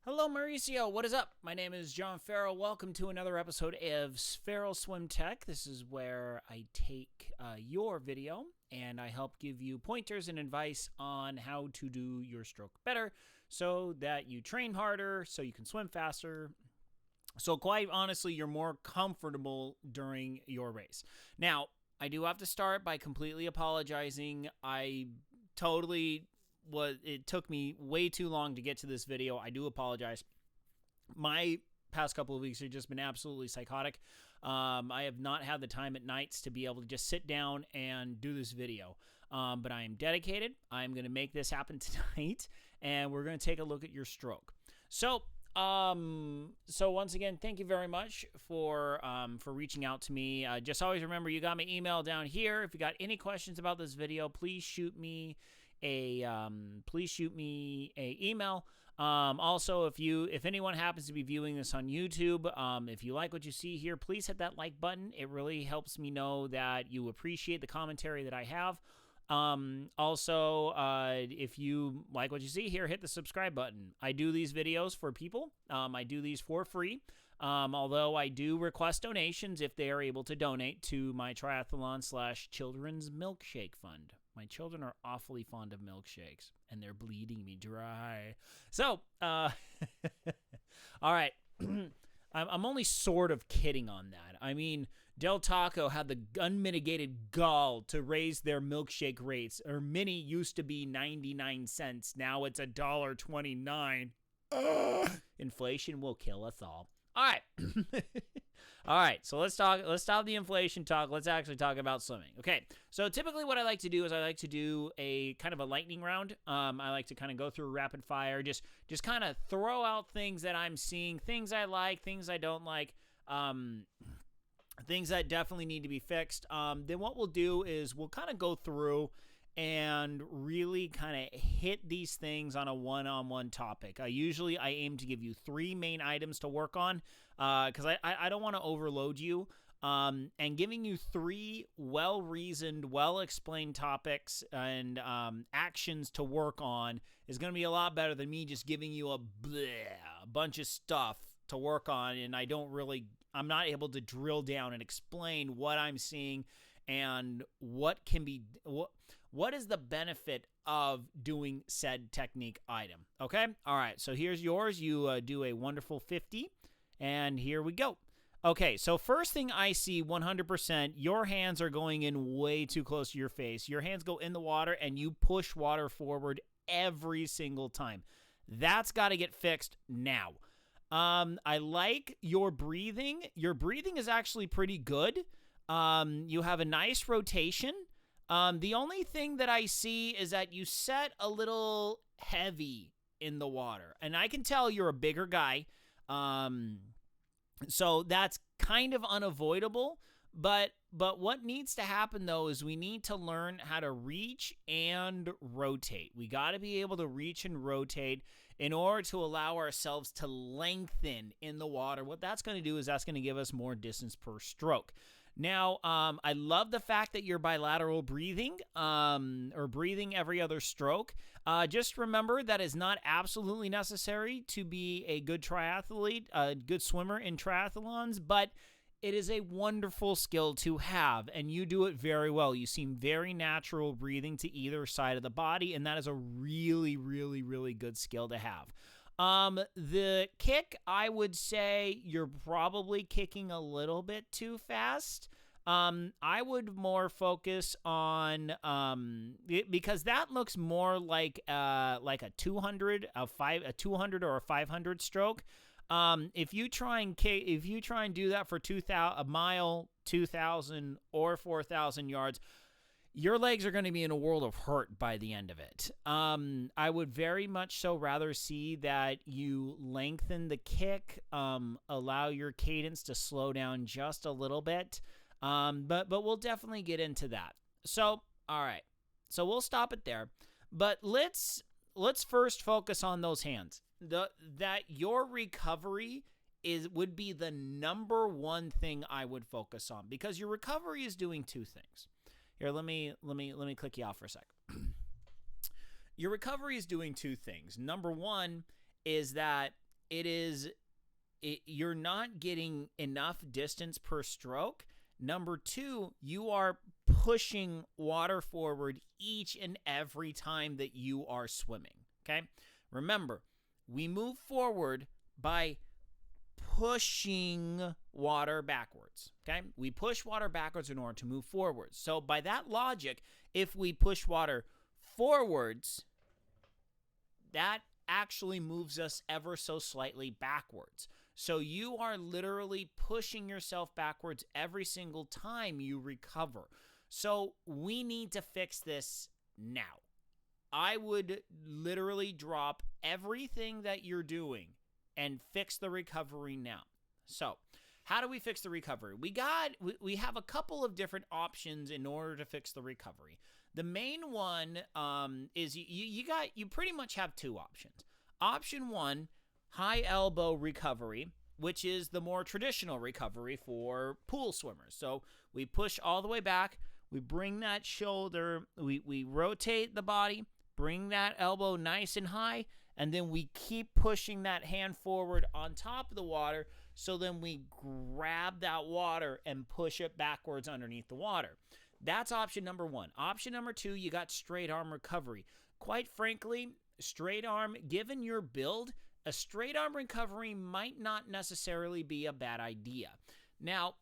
Hello, Mauricio. What is up? My name is John Farrell. Welcome to another episode of Farrell Swim Tech. This is where I take your video and I help give you pointers and advice on how to do your stroke better so that you train harder, so you can swim faster. So quite honestly, you're more comfortable during your race. Now, I do have to start by completely apologizing. It took me way too long to get to this video. I do apologize. My past couple of weeks have just been absolutely psychotic. I have not had the time at nights to be able to just sit down and do this video. But I am dedicated. I'm going to make this happen tonight, and we're going to take a look at your stroke. So once again, thank you very much for reaching out to me. Just always remember, you got my email down here. If you got any questions about this video, please shoot me a email. Also, if anyone happens to be viewing this on YouTube, if you like what you see here, please hit that like button. It really helps me know that you appreciate the commentary that I have. Also, if you like what you see here, hit the subscribe button. I do these videos for people. I do these for free. Although I do request donations if they are able to donate to my triathlon/children's milkshake fund. My children are awfully fond of milkshakes, and they're bleeding me dry. So, all right. I'm only sort of kidding on that. I mean, Del Taco had the unmitigated gall to raise their milkshake rates. Or mini used to be 99 cents. Now it's $1.29. Inflation will kill us all. All right. All right, so let's stop the inflation talk. Let's actually talk about swimming. Okay, so typically what I like to do is I like to do a kind of a lightning round. I like to kind of go through rapid fire, just kind of throw out things that I'm seeing, things I like, things I don't like, things that definitely need to be fixed. Then what we'll do is we'll kind of go through and really kind of hit these things on a one-on-one topic. I aim to give you 3 main items to work on because I don't want to overload you. And giving you 3 well-reasoned, well-explained topics and actions to work on is going to be a lot better than me just giving you a bunch of stuff to work on, and I'm not able to drill down and explain what I'm seeing and what is the benefit of doing said technique item. Okay? All right, so here's yours. You do a wonderful 50, and here we go. Okay, so first thing I see 100%, your hands are going in way too close to your face. Your hands go in the water, and you push water forward every single time. That's got to get fixed now. I like your breathing. Your breathing is actually pretty good. You have a nice rotation. The only thing that I see is that you set a little heavy in the water, and I can tell you're a bigger guy. So that's kind of unavoidable, but what needs to happen though is we need to learn how to reach and rotate. We got to be able to reach and rotate in order to allow ourselves to lengthen in the water. What that's going to do is that's going to give us more distance per stroke. Now, I love the fact that you're bilateral breathing, or breathing every other stroke. Just remember that is not absolutely necessary to be a good triathlete, a good swimmer in triathlons, but it is a wonderful skill to have, and you do it very well. You seem very natural breathing to either side of the body, and that is a really, really, really good skill to have. The kick, I would say you're probably kicking a little bit too fast. I would more focus on, because that looks more like a 200, a 200 or a 500 stroke. If you try and do that for a mile, 2,000 or 4,000 yards, your legs are going to be in a world of hurt by the end of it. I would very much so rather see that you lengthen the kick, allow your cadence to slow down just a little bit. But we'll definitely get into that. So, all right. So we'll stop it there. But let's first focus on those hands. That your recovery would be the number one thing I would focus on, because your recovery is doing 2 things. Here, let me click you off for a sec. Your recovery is doing 2 things. Number one is that you're not getting enough distance per stroke. Number two, you are pushing water forward each and every time that you are swimming, okay? Remember, we move forward by pushing water backwards, okay? We push water backwards in order to move forwards. So by that logic, if we push water forwards, that actually moves us ever so slightly backwards. So you are literally pushing yourself backwards every single time you recover. So we need to fix this now. I would literally drop everything that you're doing and fix the recovery now. So how do we fix the recovery? We have a couple of different options in order to fix the recovery. The main one is you pretty much have two options. Option one, high elbow recovery, which is the more traditional recovery for pool swimmers. So we push all the way back, we bring that shoulder, we rotate the body, bring that elbow nice and high, and then we keep pushing that hand forward on top of the water, so then we grab that water and push it backwards underneath the water. That's option number one. Option number two, you got straight arm recovery. Quite frankly, straight arm, given your build, a straight arm recovery might not necessarily be a bad idea. Now,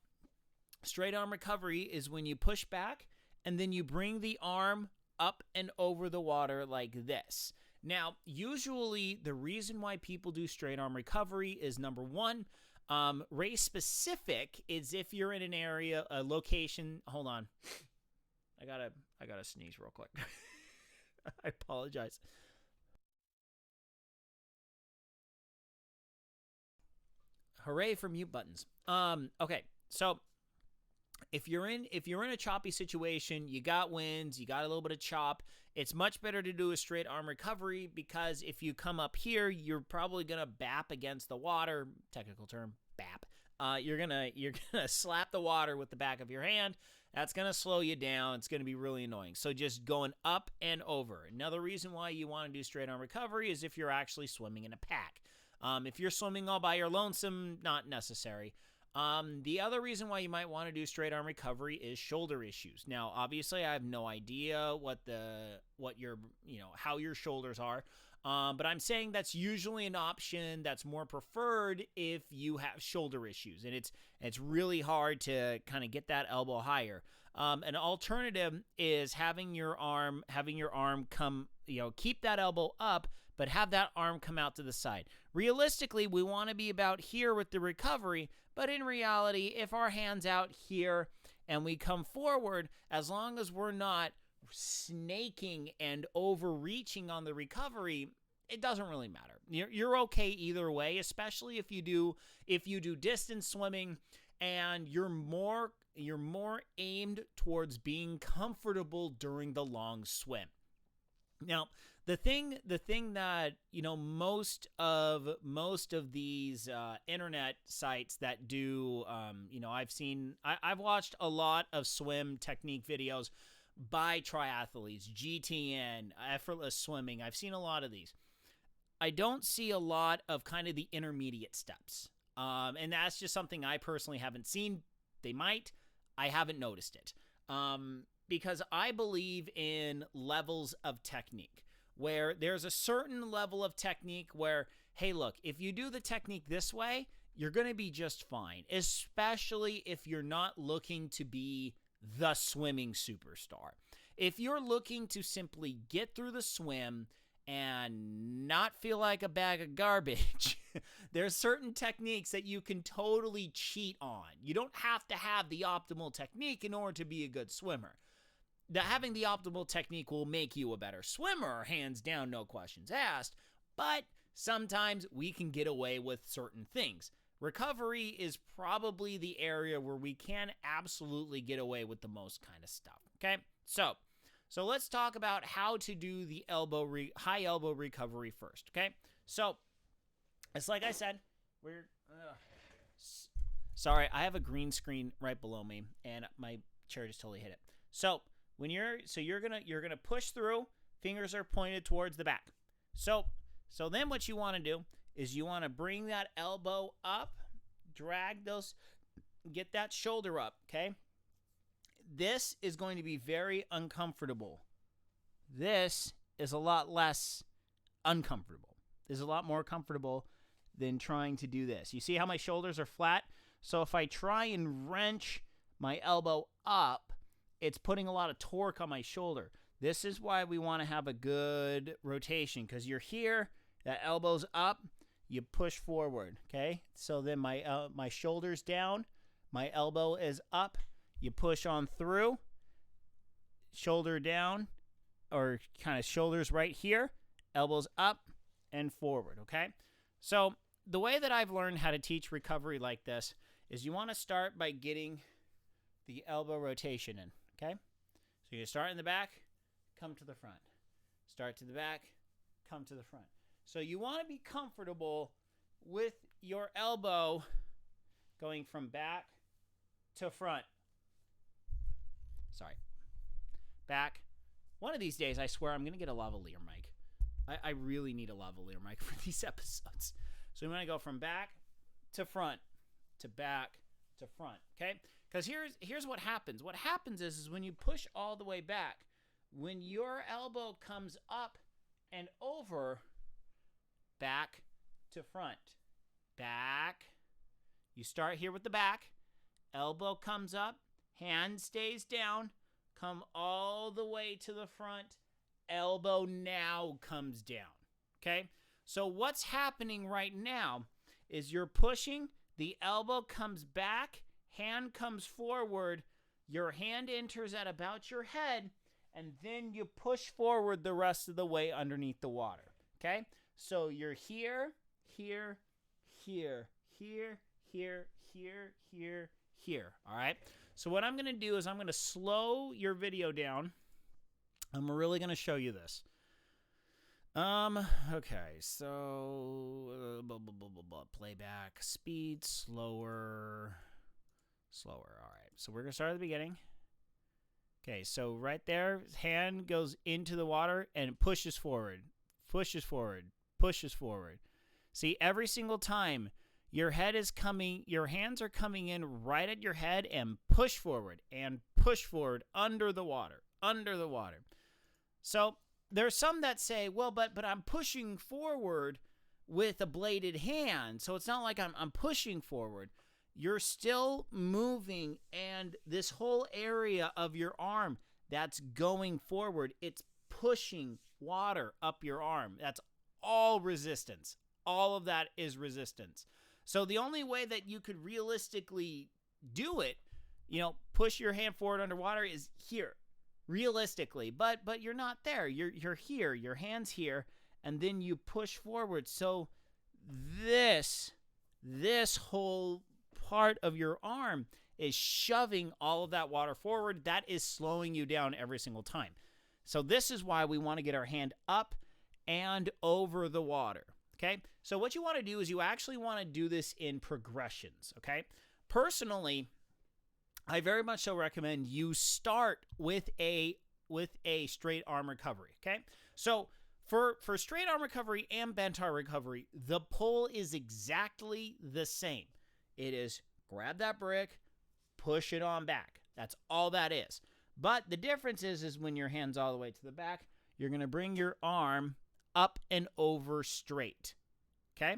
straight arm recovery is when you push back and then you bring the arm up and over the water like this. Now, usually the reason why people do straight arm recovery is number one, race specific is if you're in an area, a location. Hold on. I gotta sneeze real quick. I apologize. Hooray for mute buttons. Okay, so if you're in a choppy situation, you got winds, you got a little bit of chop, it's much better to do a straight arm recovery, because if you come up here, you're probably gonna bap against the water. Technical term, bap. You're gonna slap the water with the back of your hand. That's gonna slow you down. It's gonna be really annoying. So just going up and over. Another reason why you want to do straight arm recovery is if you're actually swimming in a pack. If you're swimming all by your lonesome, not necessary. The other reason why you might want to do straight arm recovery is shoulder issues. Now, obviously, I have no idea how your shoulders are. But I'm saying that's usually an option that's more preferred if you have shoulder issues, and it's really hard to kind of get that elbow higher. An alternative is having your arm come, keep that elbow up, but have that arm come out to the side. Realistically, we want to be about here with the recovery, but in reality, if our hand's out here and we come forward, as long as we're not snaking and overreaching on the recovery, it doesn't really matter. You're okay either way, especially if you do distance swimming and you're more aimed towards being comfortable during the long swim. Now, the thing that most of these internet sites that do I've watched a lot of swim technique videos by triathletes, GTN, effortless swimming. I've seen a lot of these. I don't see a lot of kind of the intermediate steps, and that's just something I personally haven't seen. They might. I haven't noticed it, because I believe in levels of technique, where there's a certain level of technique where, hey, look, if you do the technique this way, you're going to be just fine, especially if you're not looking to be the swimming superstar. If you're looking to simply get through the swim and not feel like a bag of garbage, there's certain techniques that you can totally cheat on. You don't have to have the optimal technique in order to be a good swimmer. Having the optimal technique will make you a better swimmer, hands down, no questions asked, but sometimes we can get away with certain things. Recovery is probably the area where we can absolutely get away with the most kind of stuff, okay? So let's talk about how to do the high elbow recovery first, okay? So it's like I said, sorry, I have a green screen right below me, and my chair just totally hit it. So you're gonna push through. Fingers are pointed towards the back. So then what you want to do is you want to bring that elbow up, drag those, get that shoulder up, okay? This is going to be very uncomfortable. This is a lot less uncomfortable. This is a lot more comfortable than trying to do this. You see how my shoulders are flat? So if I try and wrench my elbow up, it's putting a lot of torque on my shoulder. This is why we want to have a good rotation, because you're here, that elbow's up, you push forward, okay? So then my shoulder's down, my elbow is up, you push on through, shoulder down, or kind of shoulders right here, elbows up and forward, okay? So the way that I've learned how to teach recovery like this is you want to start by getting the elbow rotation in, okay? So you start in the back, come to the front. Start to the back, come to the front. So you want to be comfortable with your elbow going from back to front. Sorry. Back. One of these days, I swear, I'm going to get a lavalier mic. I really need a lavalier mic for these episodes. So I'm going to go from back to front to back to front, okay? Because here's what happens. What happens is when you push all the way back, when your elbow comes up and over, back to front, back. You start here with the back, elbow comes up, hand stays down, come all the way to the front, elbow now comes down, okay? So what's happening right now is you're pushing, the elbow comes back, hand comes forward, your hand enters at about your head, and then you push forward the rest of the way underneath the water, okay? So you're here, here, here, here, here, here, here, here, all right? So what I'm going to do is I'm going to slow your video down. I'm really going to show you this. Okay, so playback, speed, slower, all right. So we're going to start at the beginning. Okay, so right there, hand goes into the water and pushes forward, pushes forward, pushes forward. See, every single time your hands are coming in right at your head and push forward under the water, So there's some that say, well, but I'm pushing forward with a bladed hand, so it's not like I'm pushing forward. You're still moving, and this whole area of your arm that's going forward, it's pushing water up your arm. That's all resistance. All of that is resistance. So the only way that you could realistically do it, push your hand forward underwater is here, realistically. But you're not there. You're here. Your hand's here, and then you push forward. So this whole part of your arm is shoving all of that water forward. That is slowing you down every single time. So this is why we want to get our hand up and over the water, okay? So what you want to do is you actually want to do this in progressions, okay? Personally, I very much so recommend you start with a straight arm recovery, okay? So for straight arm recovery and bent arm recovery, the pull is exactly the same. It is grab that brick, push it on back. That's all that is. But the difference is when your hand's all the way to the back, you're going to bring your arm up and over straight. Okay?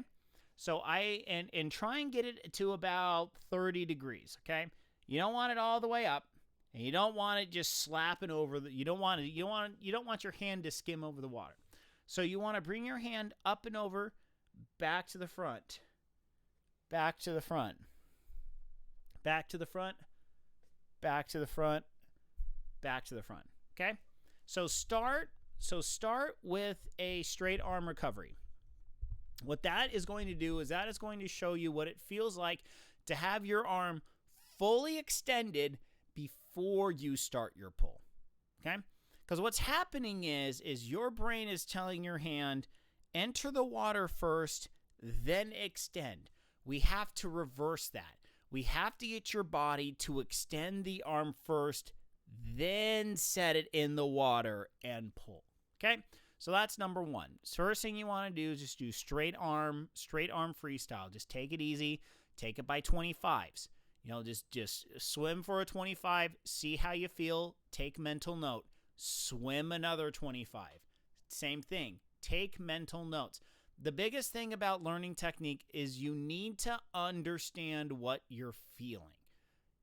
So and try and get it to about 30 degrees, okay? You don't want it all the way up, and you don't want it just slapping over you don't want your hand to skim over the water. So you want to bring your hand up and over, back to the front. Back to the front, back to the front, back to the front, back to the front, okay? So start with a straight arm recovery. What that is going to do is that is going to show you what it feels like to have your arm fully extended before you start your pull, okay? Because what's happening is your brain is telling your hand, enter the water first, then extend. We have to reverse that. We have to get your body to extend the arm first, then set it in the water and pull. Okay? So that's number one. First thing you want to do is just do straight arm freestyle. Just take it easy. Take it by 25s. You know, just swim for a 25. See how you feel. Take mental note. Swim another 25. Same thing. Take mental notes. The biggest thing about learning technique is you need to understand what you're feeling.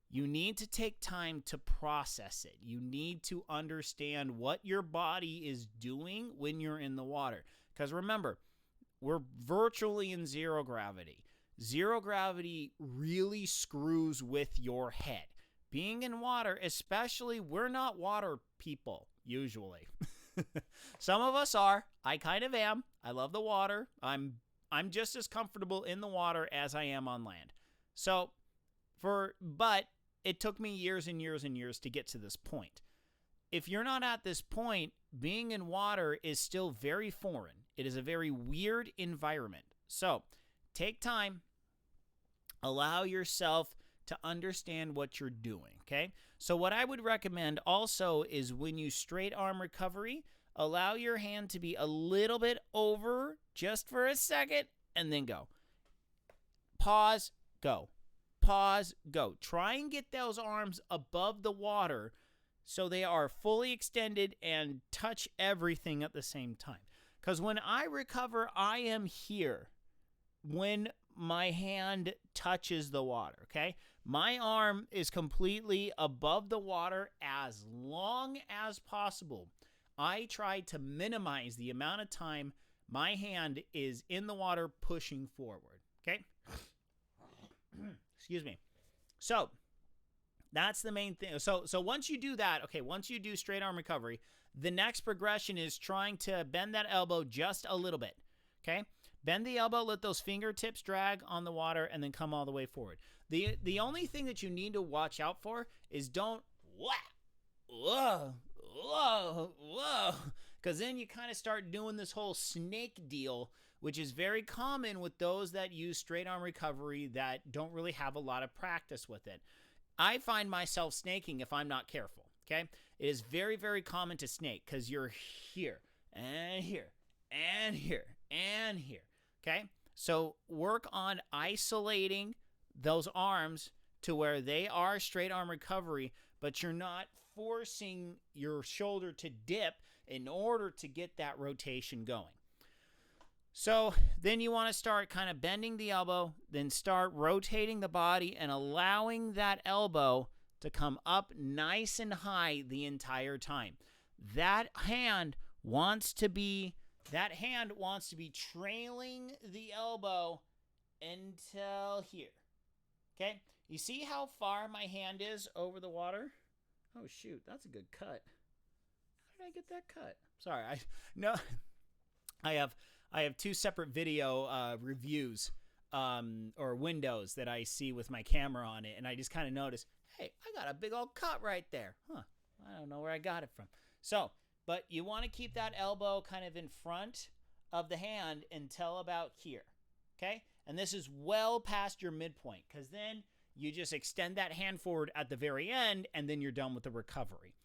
You need to take time to process it. You need to understand what your body is doing when you're in the water. Because remember, we're virtually in zero gravity. Zero gravity really screws with your head. Being in water, especially, we're not water people, usually. Some of us are. I kind of am. I love the water. I'm just as comfortable in the water as I am on land. But it took me years and years and years to get to this point. If you're not at this point, being in water is still very foreign. It is a very weird environment. So take time. Allow yourself to understand what you're doing, okay? So what I would recommend also is when you straight arm recovery, allow your hand to be a little bit over just for a second and then go. Pause, go. Pause, go. Try and get those arms above the water so they are fully extended and touch everything at the same time. Because when I recover, I am here when my hand touches the water, okay? My arm is completely above the water as long as possible. I try to minimize the amount of time my hand is in the water pushing forward, okay? Excuse me. So that's the main thing. So once you do that, okay, once you do straight arm recovery, the next progression is trying to bend that elbow just a little bit, okay? Bend the elbow, let those fingertips drag on the water, and then come all the way forward. The only thing that you need to watch out for is don't whoa, because then you kind of start doing this whole snake deal, which is very common with those that use straight arm recovery that don't really have a lot of practice with it. I find myself snaking if I'm not careful, okay? It is very, very common to snake because you're here and here and here and here, okay? So work on isolating those arms to where they are straight arm recovery, but you're not forcing your shoulder to dip in order to get that rotation going. So then you want to start kind of bending the elbow, then start rotating the body and allowing that elbow to come up nice and high the entire time. That hand wants to be trailing the elbow until here. Okay? You see how far my hand is over the water? Oh shoot, that's a good cut. How did I get that cut? Sorry, I have two separate video reviews or windows that I see with my camera on it, and I just kind of noticed, hey, I got a big old cut right there. Huh, I don't know where I got it from. So, but you want to keep that elbow kind of in front of the hand until about here, okay? And this is well past your midpoint, because then you just extend that hand forward at the very end, and then you're done with the recovery.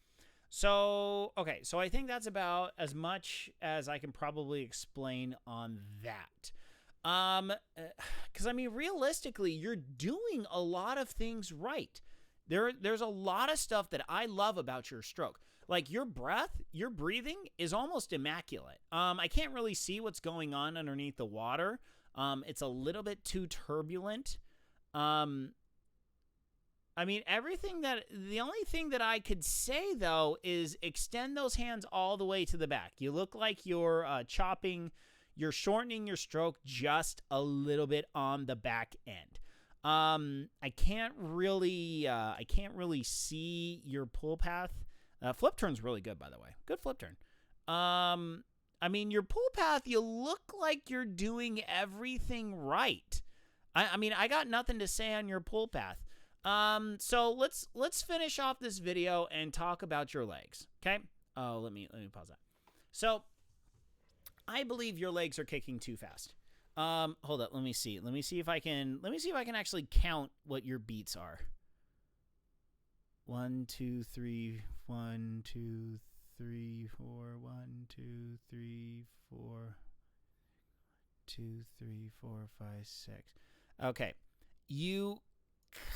So, okay, so I think that's about as much as I can probably explain on that. Because, I mean, realistically, you're doing a lot of things right. There's a lot of stuff that I love about your stroke. Like your breath, your breathing is almost immaculate. I can't really see what's going on underneath the water. It's a little bit too turbulent. I mean, the only thing that I could say, though, is extend those hands all the way to the back. You look like you're you're shortening your stroke just a little bit on the back end. I can't really see your pull path. Flip turn's really good, by the way. Good flip turn. I mean, your pull path, you look like you're doing everything right. I mean, I got nothing to say on your pull path. So let's finish off this video and talk about your legs. Okay. Oh, let me pause that. So I believe your legs are kicking too fast. Hold up. Let me see if I can actually count what your beats are. 1, 2, 3, 1, 2, 3, 4. 1, 2, 3, 4. 2, 3, 4, 5, 6. Okay. You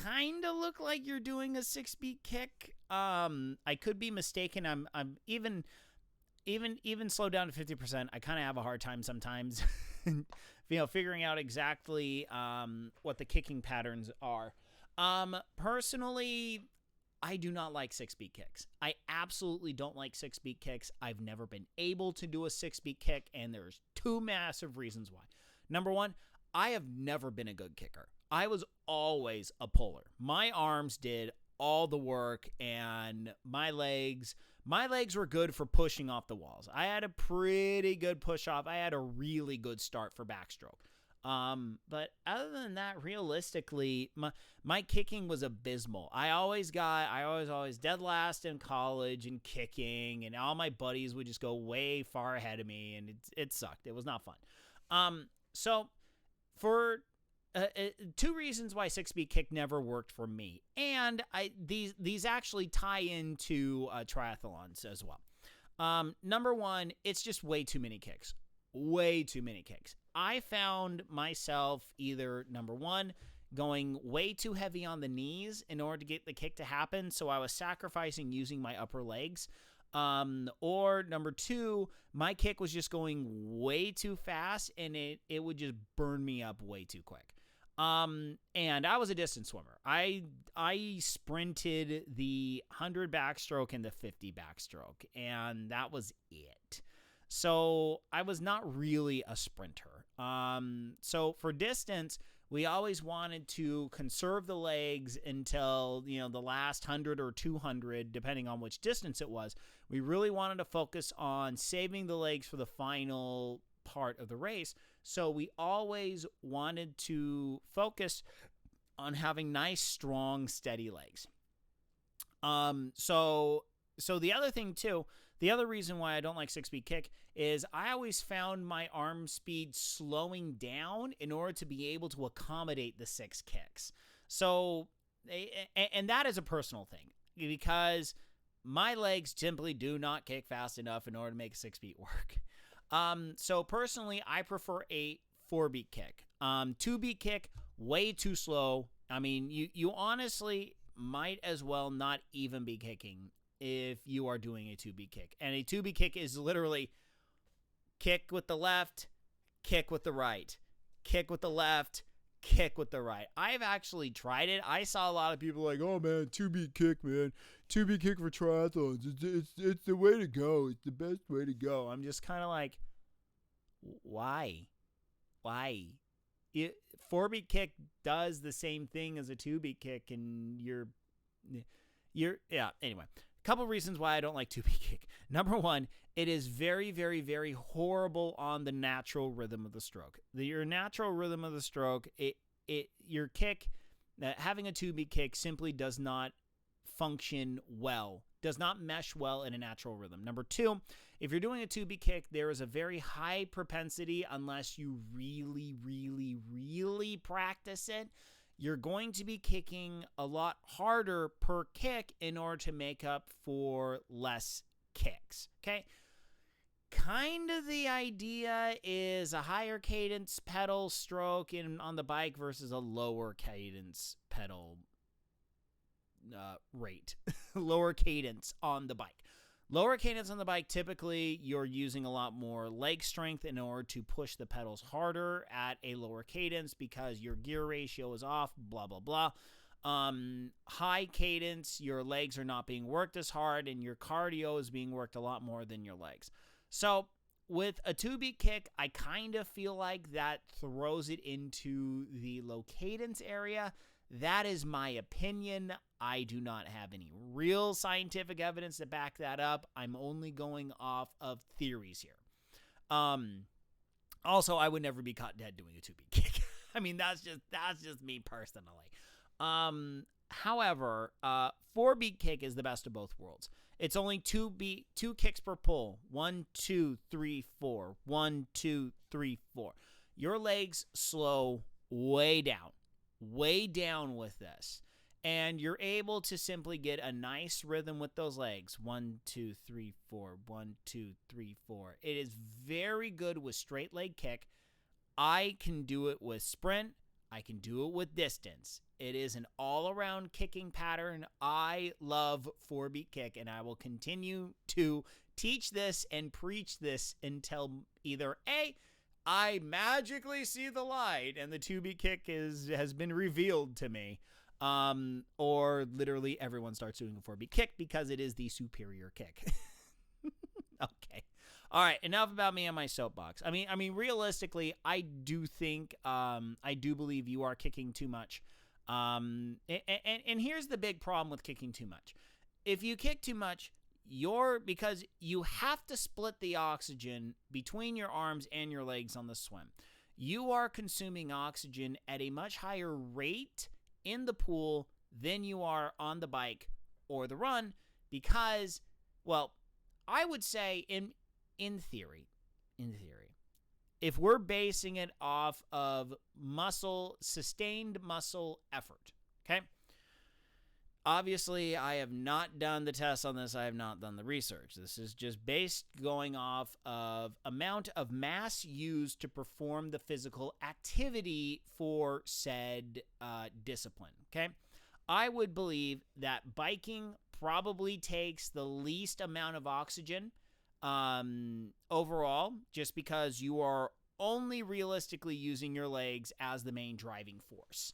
kind of look like you're doing a 6-beat kick. I could be mistaken. I'm even slow down to 50%. I kind of have a hard time sometimes, figuring out exactly what the kicking patterns are. Personally, I do not like 6-beat kicks. I absolutely don't like 6-beat kicks. I've never been able to do a 6-beat kick, and there's 2 massive reasons why. Number one, I have never been a good kicker. I was always a puller. My arms did all the work, and my legs were good for pushing off the walls. I had a pretty good push off. I had a really good start for backstroke. But other than that, realistically, my kicking was abysmal. I always dead last in college in kicking, and all my buddies would just go way far ahead of me, and it sucked. It was not fun. So for 2 reasons why 6-beat kick never worked for me, and these actually tie into triathlons as well. Number one, it's just way too many kicks. Way too many kicks. I found myself either, number one, going way too heavy on the knees in order to get the kick to happen, so I was sacrificing using my upper legs. Or number two, my kick was just going way too fast, and it would just burn me up way too quick. And I was a distance swimmer. I sprinted the 100 backstroke and the 50 backstroke, and that was it. So I was not really a sprinter. So for distance, we always wanted to conserve the legs until, the last 100 or 200, depending on which distance it was. We really wanted to focus on saving the legs for the final part of the race. So we always wanted to focus on having nice, strong, steady legs. So the other thing too, the other reason why I don't like 6-beat kick is I always found my arm speed slowing down in order to be able to accommodate the 6 kicks. So, and that is a personal thing because my legs simply do not kick fast enough in order to make a 6-beat work. So personally, I prefer a 4-beat kick. 2-beat kick, way too slow. I mean, you honestly might as well not even be kicking if you are doing a 2-beat kick. And a 2-beat kick is literally kick with the left, kick with the right, kick with the left, kick with the right. I've actually tried it. I saw a lot of people like, oh man, 2-beat kick, man. 2-beat kick for triathlons. It's the way to go. It's the best way to go. I'm just kind of like, why? 4-beat kick does the same thing as a 2-beat kick, and anyway. Couple reasons why I don't like 2-beat kick. Number one, it is very, very, very horrible on the natural rhythm of the stroke. Your natural rhythm of the stroke, your kick, having a 2-beat kick simply does not function well, does not mesh well in a natural rhythm. Number two, if you're doing a 2-beat kick, there is a very high propensity, unless you really, really, really practice it, you're going to be kicking a lot harder per kick in order to make up for less kicks, okay? Kind of the idea is a higher cadence pedal stroke on the bike versus a lower cadence pedal rate. Lower cadence on the bike. Lower cadence on the bike, typically you're using a lot more leg strength in order to push the pedals harder at a lower cadence because your gear ratio is off, blah, blah, blah. High cadence, your legs are not being worked as hard, and your cardio is being worked a lot more than your legs. So with a 2-beat kick, I kind of feel like that throws it into the low cadence area. That is my opinion. I do not have any real scientific evidence to back that up. I'm only going off of theories here. Also, I would never be caught dead doing a 2-beat kick. I mean, that's just me personally. However, 4-beat kick is the best of both worlds. It's only 2 kicks per pull. 1, 2, 3, 4. 1, 2, 3, 4. Your legs slow way down with this. And you're able to simply get a nice rhythm with those legs. 1, 2, 3, 4. 1, 2, 3, 4. It is very good with straight leg kick. I can do it with sprint. I can do it with distance. It is an all-around kicking pattern. I love 4-beat kick, and I will continue to teach this and preach this until either A, I magically see the light and the 2-beat kick has been revealed to me, or literally everyone starts doing a 4-beat kick because it is the superior kick. Okay. All right, enough about me on my soapbox. I mean, realistically, I do think, I do believe you are kicking too much. And here's the big problem with kicking too much. If you kick too much, because you have to split the oxygen between your arms and your legs on the swim. You are consuming oxygen at a much higher rate in the pool than you are on the bike or the run because, well, I would say in theory, if we're basing it off of sustained muscle effort, okay? Obviously, I have not done the tests on this. I have not done the research. This is just going off of amount of mass used to perform the physical activity for said discipline, okay? I would believe that biking probably takes the least amount of oxygen overall, just because you are only realistically using your legs as the main driving force.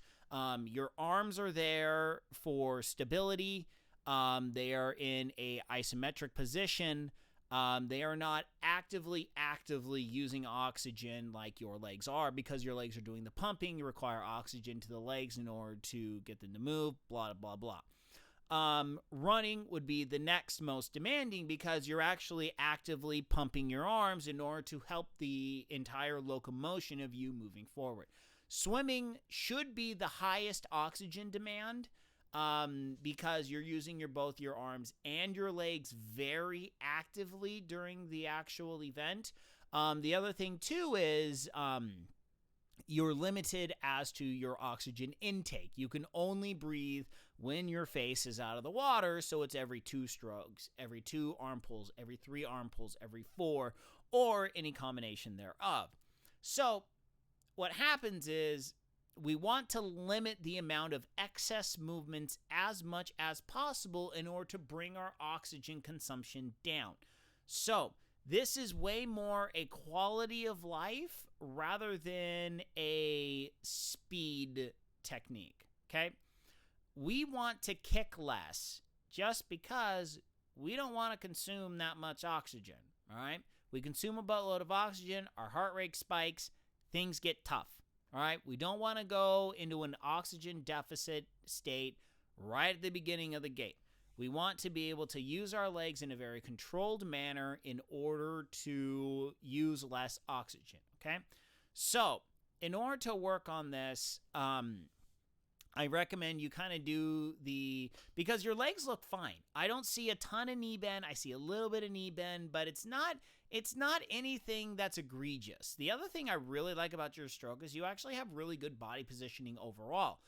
Your arms are there for stability. They are in a isometric position. They are not actively using oxygen like your legs are because your legs are doing the pumping. You require oxygen to the legs in order to get them to move, blah, blah, blah. Running would be the next most demanding because you're actually actively pumping your arms in order to help the entire locomotion of you moving forward. Swimming should be the highest oxygen demand because you're using both your arms and your legs very actively during the actual event. The other thing, too, is you're limited as to your oxygen intake. You can only breathe when your face is out of the water, so it's every 2 strokes, every 2 arm pulls, every 3 arm pulls, every 4, or any combination thereof. So what happens is we want to limit the amount of excess movements as much as possible in order to bring our oxygen consumption down. So this is way more a quality of life rather than a speed technique, okay? We want to kick less just because we don't want to consume that much oxygen, all right? We consume a buttload of oxygen, our heart rate spikes, things get tough, all right? We don't want to go into an oxygen deficit state right at the beginning of the gait. We want to be able to use our legs in a very controlled manner in order to use less oxygen, okay? So, in order to work on this, I recommend you kind of do because your legs look fine. I don't see a ton of knee bend. I see a little bit of knee bend, but it's not anything that's egregious. The other thing I really like about your stroke is you actually have really good body positioning overall.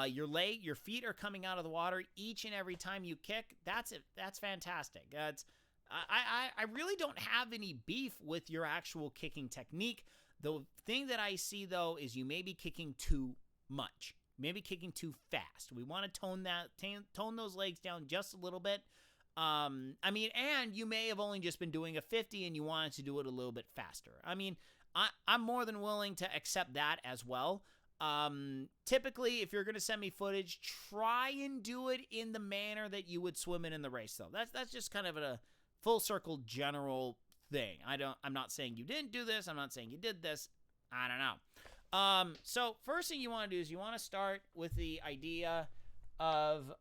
Your feet are coming out of the water each and every time you kick. That's fantastic. I really don't have any beef with your actual kicking technique. The thing that I see, though, is you may be kicking too much. Maybe kicking too fast. We want to tone those legs down just a little bit. And you may have only just been doing a 50 and you wanted to do it a little bit faster. I'm more than willing to accept that as well. Typically, if you're going to send me footage, try and do it in the manner that you would swim it in the race, though. That's just kind of a full circle general thing. I'm not saying you didn't do this. I'm not saying you did this. I don't know. So first thing you want to do is you want to start with the idea of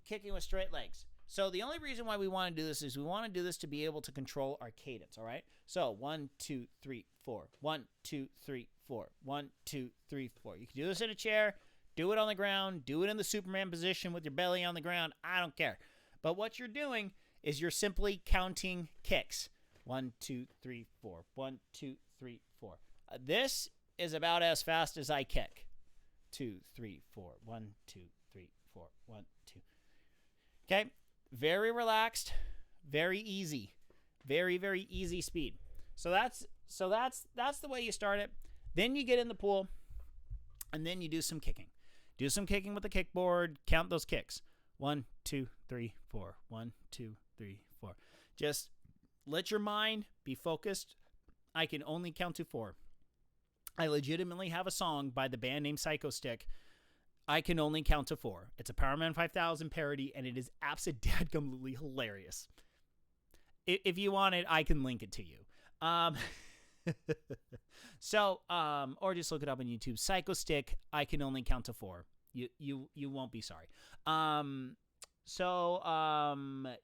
kicking with straight legs. So the only reason why we want to do this is we want to do this to be able to control our cadence, all right? So 1, 2, 3, 4. 1, 2, 3, 4. 1, 2, 3, 4. You can do this in a chair, do it on the ground, do it in the Superman position with your belly on the ground. I don't care. But what you're doing is you're simply counting kicks. 1, 2, 3, 4. 1, 2, 3, 4. This is about as fast as I kick. 2, 3, 4. 1, 2, 3, 4. 1, 2. Okay. Very relaxed, very easy, very, very easy speed. So that's the way you start it. Then you get in the pool, and then you do some kicking. Do some kicking with the kickboard. Count those kicks. 1, 2, 3, 4. 1, 2, 3, 4. Just let your mind be focused. I can only count to 4. I legitimately have a song by the band named Psycho Stick. I can only count to 4. It's a Powerman 5000 parody, and it is absolutely hilarious. If you want it, I can link it to you. Or just look it up on YouTube. Psycho Stick, I can only count to 4. You won't be sorry.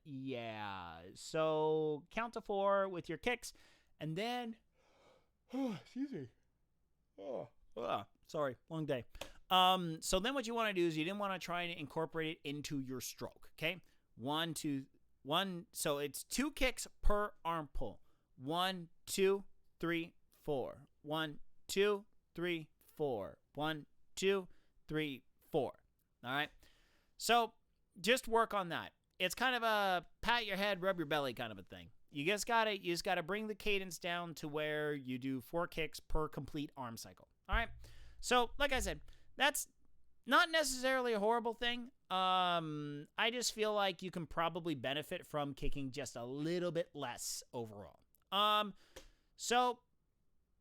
Yeah. So count to 4 with your kicks, and then, excuse me. Sorry, long day. So then what you want to do is you didn't want to try and incorporate it into your stroke. Okay. 1, 2, 1. So it's 2 kicks per arm pull. 1, 2, 3, 4. 1, 2, 3, 4. 1, 2, 3, 4. All right. So just work on that. It's kind of a pat your head, rub your belly kind of a thing. You just gotta bring the cadence down to where you do 4 kicks per complete arm cycle. All right. So like I said, that's not necessarily a horrible thing. I just feel like you can probably benefit from kicking just a little bit less overall. So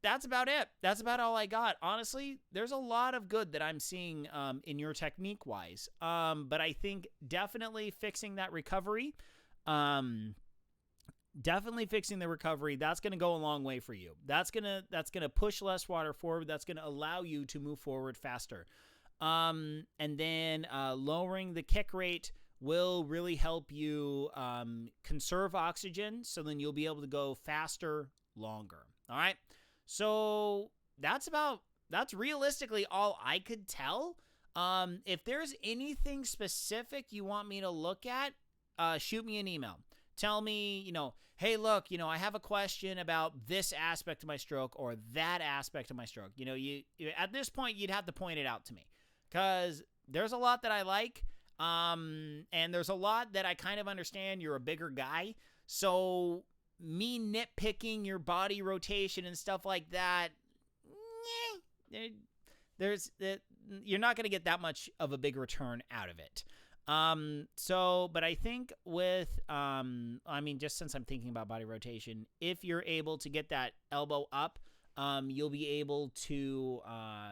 that's about it. That's about all I got. Honestly, there's a lot of good that I'm seeing in your technique wise. But I think definitely fixing that recovery, that's going to go a long way for you. That's going to push less water forward. That's going to allow you to move forward faster. And then lowering the kick rate will really help you conserve oxygen, so then you'll be able to go faster, longer. All right? So that's realistically all I could tell. If there's anything specific you want me to look at, shoot me an email. Tell me, hey, look, I have a question about this aspect of my stroke or that aspect of my stroke. You at this point, you'd have to point it out to me, because there's a lot that I like, and there's a lot that I kind of understand. You're a bigger guy, so me nitpicking your body rotation and stuff like that, you're not going to get that much of a big return out of it. But I think with, just since I'm thinking about body rotation, if you're able to get that elbow up, you'll be able to,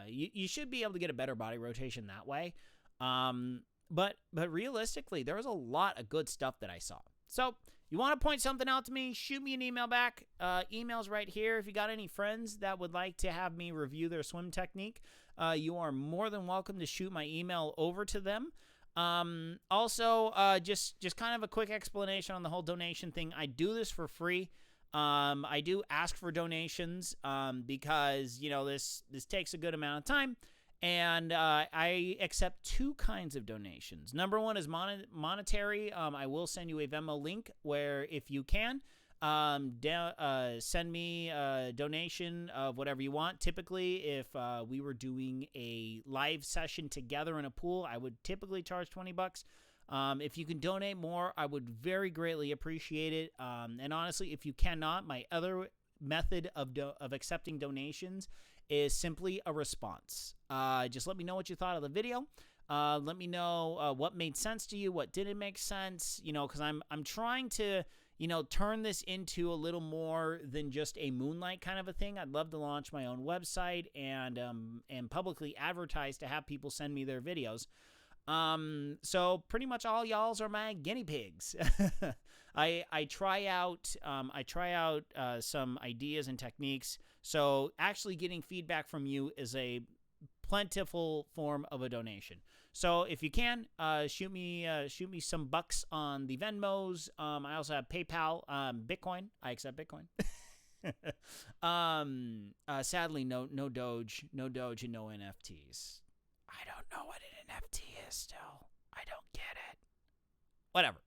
you should be able to get a better body rotation that way. But realistically, there was a lot of good stuff that I saw. So you want to point something out to me, shoot me an email back. Email's right here. If you got any friends that would like to have me review their swim technique, you are more than welcome to shoot my email over to them. Also, just kind of a quick explanation on the whole donation thing. I do this for free. I do ask for donations, because, this takes a good amount of time, and, I accept 2 kinds of donations. Number 1 is monetary. I will send you a Venmo link where, if you can, send me a donation of whatever you want. Typically, if we were doing a live session together in a pool, I would typically charge $20. If you can donate more, I would very greatly appreciate it. And honestly, if you cannot, my other method of accepting donations is simply a response. Just let me know what you thought of the video. Let me know what made sense to you, what didn't make sense, because I'm trying to turn this into a little more than just a moonlight kind of a thing. I'd love to launch my own website and publicly advertise to have people send me their videos. So pretty much all y'alls are my guinea pigs. I try out some ideas and techniques. So actually getting feedback from you is a plentiful form of a donation. So if you can, shoot me some bucks on the Venmos. I also have PayPal, Bitcoin. I accept Bitcoin. Sadly, no Doge, and no NFTs. I don't know what an NFT is still. I don't get it. Whatever.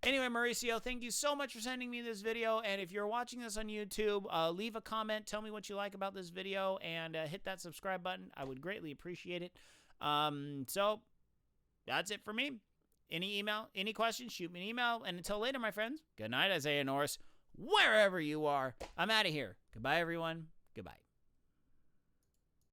Anyway, Mauricio, thank you so much for sending me this video. And if you're watching this on YouTube, leave a comment. Tell me what you like about this video, and hit that subscribe button. I would greatly appreciate it. So that's it for me. Any email, any questions, shoot me an email. And until later, my friends, good night, Isaiah Norris, wherever you are. I'm out of here. Goodbye, everyone. Goodbye.